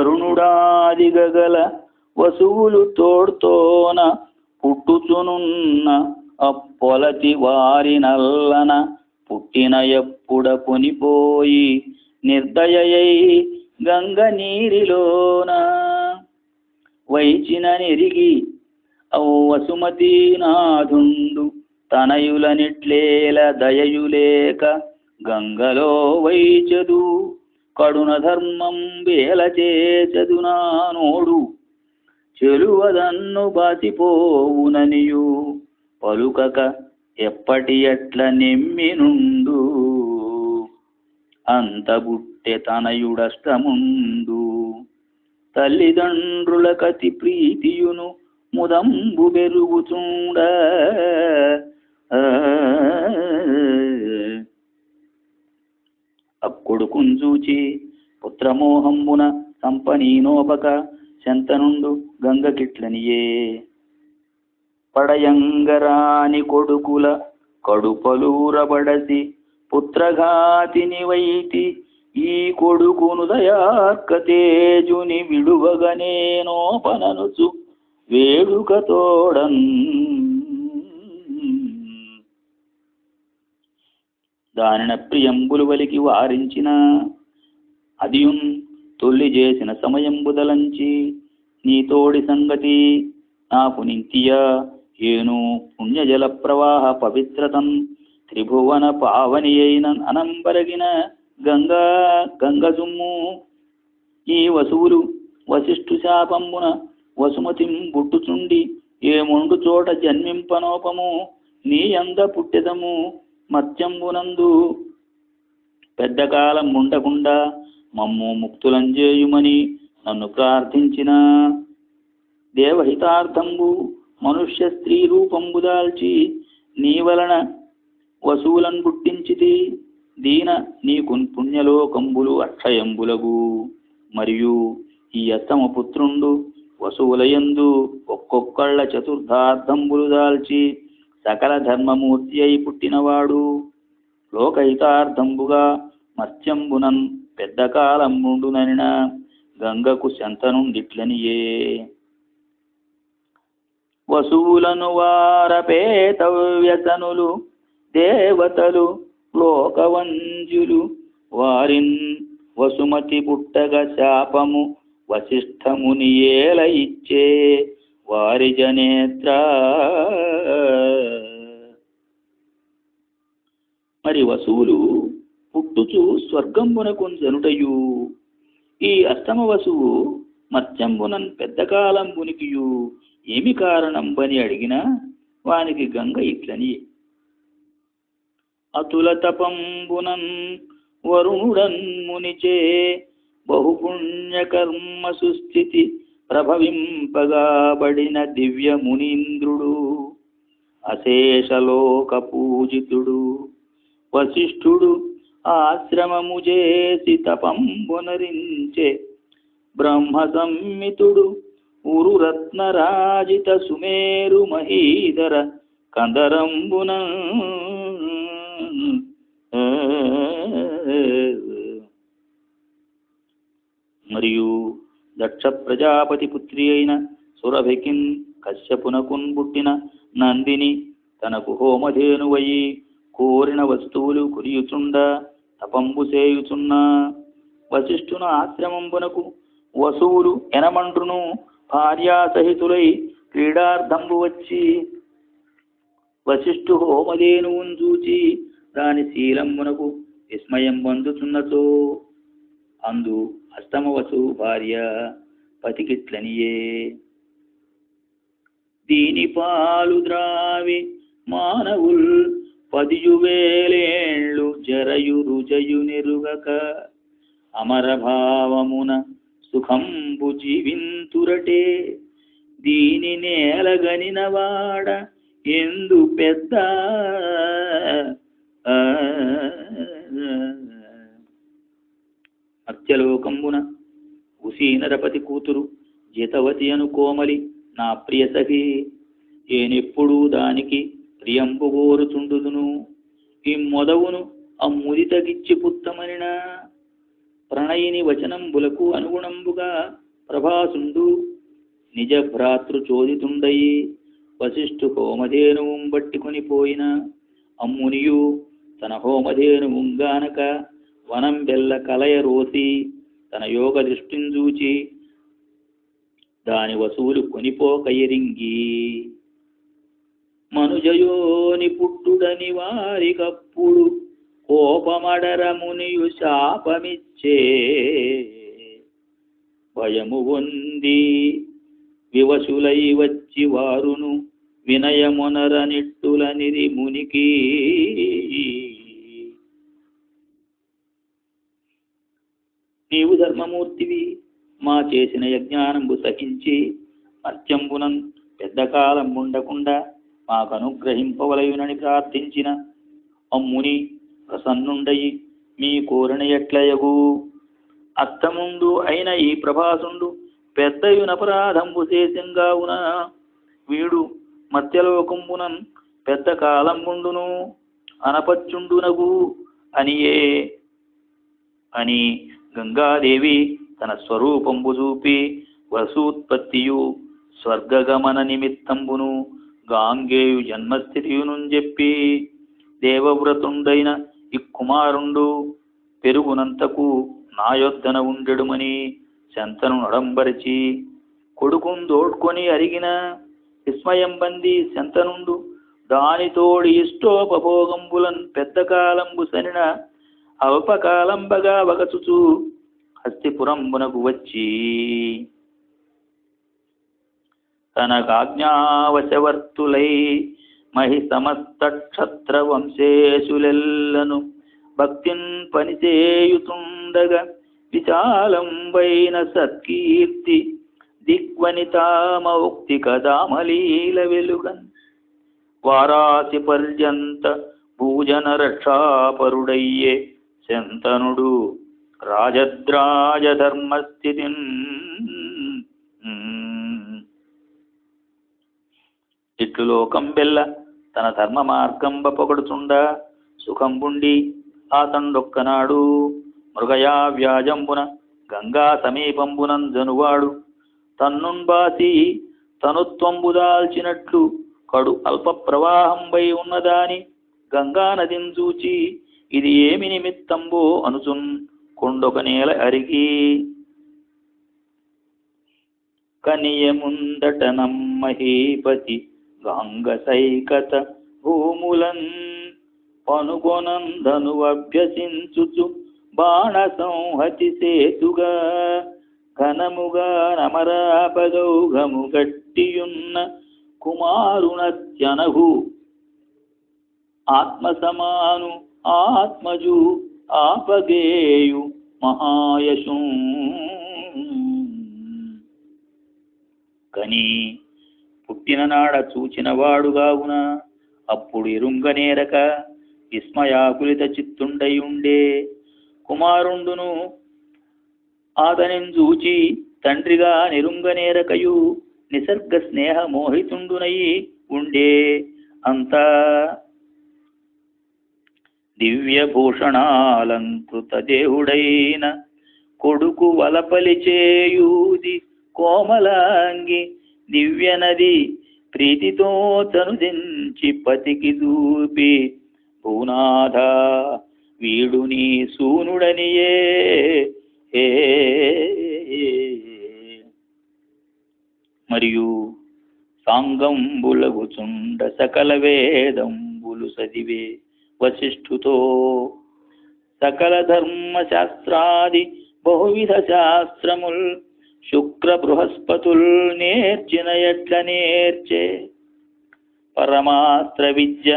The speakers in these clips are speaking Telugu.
వరుణుడాదిగగల వసువులు తోడ్తోన పుట్టుచునున్న అప్పొలతి వారి నల్లన పుట్టిన ఎప్పుడ కొనిపోయి నిర్దయై గంగ నీరిలోన వైచిన నెరిగి వసుమతీనాథుండు తనయులనిట్లేల దయయులేక గంగలో వైచదు కడున ధర్మం వేల చేసదు నానోడు చెలువదన్ను బాసిపోవుననియు పలుకక ఎప్పటి ఎట్ల నెమ్మినుండు అంత బుట్టె తనయుడష్టముండు తల్లిదండ్రుల కతి ప్రీతియును ముదంబు బెరుగుచుండ అక్కొడుకుంజూచి పుత్రమోహంబున సంపనీనోపక శంతనుండు గంగకిట్లనియే పడయంగరాని కొడుకుల కడుపలూరబడసి పుత్రఘాతిని వైతి ఈ కొడుకును దయార్క తేజుని విడువగనేనోపననుచు వేడుకతోడన్ దానిన ప్రియంబులు వలికి వారించిన అదియున్ తొల్లి చేసిన సమయంబుదలంచి నీ తోడి సంగతి నాకు నింతియా ఏను పుణ్యజల ప్రవాహ పవిత్రతం త్రిభువన పావని అయిన అనంబరగిన గంగ సుమ్ము ఈ వసువులు వశిష్ఠు శాపంబున వసుమతిం బుట్టుచుండి ఏ మొండు చోట జన్మింపనోపము నీ అంద పుట్టెదము మత్యంబునందు పెద్ద కాలం ఉండకుండా మమ్ము ముక్తులంజేయుమని నన్ను ప్రార్థించిన దేవహితార్థంబు మనుష్య స్త్రీ రూపంబు దాల్చి నీ వలన వసువులను పుట్టించితి దీన నీకు పుణ్యలోకంబులు అక్షయంబులగు మరియు ఈ అత్తమ పుత్రుండు వసువులయందు ఒక్కొక్కళ్ళ చతుర్థార్థంబులు దాల్చి సకల ధర్మమూర్తి అయి పుట్టినవాడు లోకహితార్థంబుగా మత్స్యంబునన్ పెద్ద కాలం నుండుననిన గంగకు శంతనుండిట్లనియే వసువులను వారపేతవ్యసనులు దేవతలు లోకవంజులు వారిన్ వసుమతి పుట్టగ శాపము వశిష్ఠముని ఏల ఇచ్చే వారి జనేత్ర మరి వసువులు పుట్టుచు స్వర్గంబునకున్ జనుటయు ఈ అష్టమ వసువు మత్స్యంబునన్ పెద్ద కాలంబునికియు ఏమి కారణం బని అడిగినా వానికి గంగ ఇట్లని అతుల తపంబునన్ వరుణుడన్ మునిచే బహుపుణ్యకర్మ సుస్థితి ప్రభవింపగాబడిన దివ్య మునీంద్రుడు అశేషలోక పూజితుడు వశిష్ఠుడు ఆశ్రమము చేసి తపంబునరించే బ్రహ్మ సంమితుడు ఉరురత్నరాజిత సుమేరు మహీధర కందరంబున మరియు దక్ష ప్రజాపతి పుత్రి అయిన సురభికిన్ కశ్యపునకున్ పుట్టిన నందిని తనకు హోమధేనువయి కోరిన వస్తువులు కురియుచుండ తపంబు చేయుచున్న వశిష్ఠున ఆశ్రమంబునకు వసువులు ఎనమండ్రును భార్యాసహితులై క్రీడార్థంబు వచ్చి వశిష్ఠు హోమధేనువును చూచి దాని శీలంబునకు విస్మయం పొందుచున్నచో అందు అష్టమ వసువు భార్య పతికిట్లనియే దీని పాలు ద్రావి మానవుల్ 10,000 జరయు రుజయు నిరుగక అమరభావమున సుఖంబు జీవింతురటే దీని నేలగనినవాడ ఎందు పెద్ద మత్స్యలోకంబున ఉసీనరపతి కూతురు జితవతి అను కోమలి నా ప్రియ సఖి ఏనెప్పుడూ దానికి ప్రియంబు కోరుచుండుదును ఈ మొదవును అమ్ముది తగిచ్చి పుత్తమనినా ప్రణయిని వచనంబులకు అనుగుణంబుగా ప్రభాసుండు నిజ భ్రాతృచోదితుండయి వశిష్ఠు హోమధేనువు బట్టుకొని పోయిన అమ్మునియు తన హోమధేనువుగానక వనం బెల్ల కలయ రోసి తన యోగ దృష్టించూచి దాని వసూలు కొనిపోక ఎరింగి మనుజయోని పుట్టుడని వారికప్పుడు కోపమడరమునియు శాపమిచ్చే భయము పొంది వివశులై వచ్చి వారును వినయమునరనిట్టులనిది మునికి నీవు ధర్మమూర్తివి మా చేసిన యజ్ఞానంబు సహించి అత్యంబునం పెద్ద కాలం ఉండకుండా మాకు అనుగ్రహింపవలయునని ప్రార్థించిన అమ్ముని ప్రసన్నుండయి మీ కోరిన ఎట్లయగు అత్తముందు అయిన ఈ ప్రభాసుండు పెద్దయునపరాధంబు చేసింగావున వీడు మధ్యలోకంబునన్ పెద్ద కాలంబుండును అనపచ్చుండునగు అని గంగాదేవి తన స్వరూపంబు చూపి వసూత్పత్తియు స్వర్గగమన నిమిత్తంబును గాంగేయు జన్మస్థితియును చెప్పి దేవవ్రతుండైన ఈ కుమారుండు పెరుగునంతకు నా యొద్దన ఉండెడుమని శంతను నడంబరిచి కొడుకును దోడ్కొని అరిగిన విస్మయం బంది శంతనుండు దానితోడి ఇష్టోపభోగంబులన్ పెద్ద కాలంబు సనిన అల్పకాలంబగా వగచుచు హస్తిపురంబునకు వచ్చి తనకాజ్ఞావశవర్తులై మహి సమస్త క్షత్ర వంశేషులెల్లను భక్తిన్ పనిచేయుతుండగా విశాలంబైన సత్కీర్తి దిగ్వనితామౌక్తి కదామలీల వెలుగన్ వారాసి పర్యంత భూజన రక్షాపరుడయ్యే శంతనుడు రాజద్రాజ ధర్మస్థితిన్ ఇట్లు లోకంబెల్ల తన ధర్మ మార్గంబ పొగడుచుండ సుఖంబుండి ఆతండొక్కనాడు మృగయా వ్యాజంబున గంగా సమీపంబునం జనువాడు తన్నుంబాసి తనుత్వంబుదాల్చినట్లు కడు అల్ప ప్రవాహంపై ఉన్నదాని గంగా నదిని చూచి ఇది ఏమి నిమిత్తంబో అనుచున్ కొండొక నేల అరిగి కనియముందట నమ్మహీపతి గంగ సైకత భూములన్ పనుగొనందను అభ్యసించుచు బాణ సంహతి సేతుగా ఘనముగా నమరాపగౌఘము గట్టియున్న కుమారునత్యనహు ఆత్మసమాను ఆత్మజు ఆపగేయు మహాయశు కని పుట్టిన నాడ చూచిన వాడుగావున అప్పుడు ఎరుంగనేరక విస్మయాకులిత చిత్తుండయుండే కుమారుండును ఆతనిని చూచి తండ్రిగా నిరుంగనేరకయు నిసర్గ స్నేహ మోహితుండునై ఉండే అంతా దివ్యభూషణాలంకృత దేవుడైన కొడుకు వలపలిచేయూది కోమలాంగి దివ్యనది ప్రీతితో తనుదించి పతికి దూపి భూనాథ వీడు నీ సూనుడనియే మరియు సాంగంబులగుచుండ సకల వేదంబులు సదివే వశిష్ఠుతో సకల ధర్మశాస్త్రాది బహువిధ శాస్త్రముల్ శుక్ర బృహస్పతుల్ నేర్చిన ఎట్ల నేర్చే పరమాస్త్ర విద్య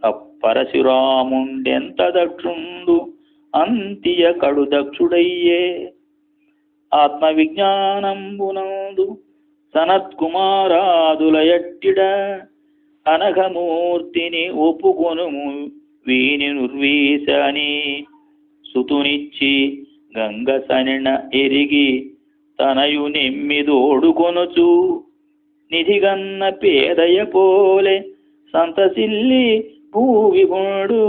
అప్పరశురాముండెంత దక్షుండు అంతియ కడు దక్షుడయ్యే ఆత్మవిజ్ఞానంబునందు సనత్కుమారాదుల ఎట్టిడ అనఘమూర్తిని ఒప్పుకొనుము వీని నుర్వీస అని సుతునిచ్చి గంగ సనిన ఎరిగి తనయు నెమ్మిదోడుకొనుచు నిధిగన్న పేదయ పోలే సంతసిల్లి భూవిభుడు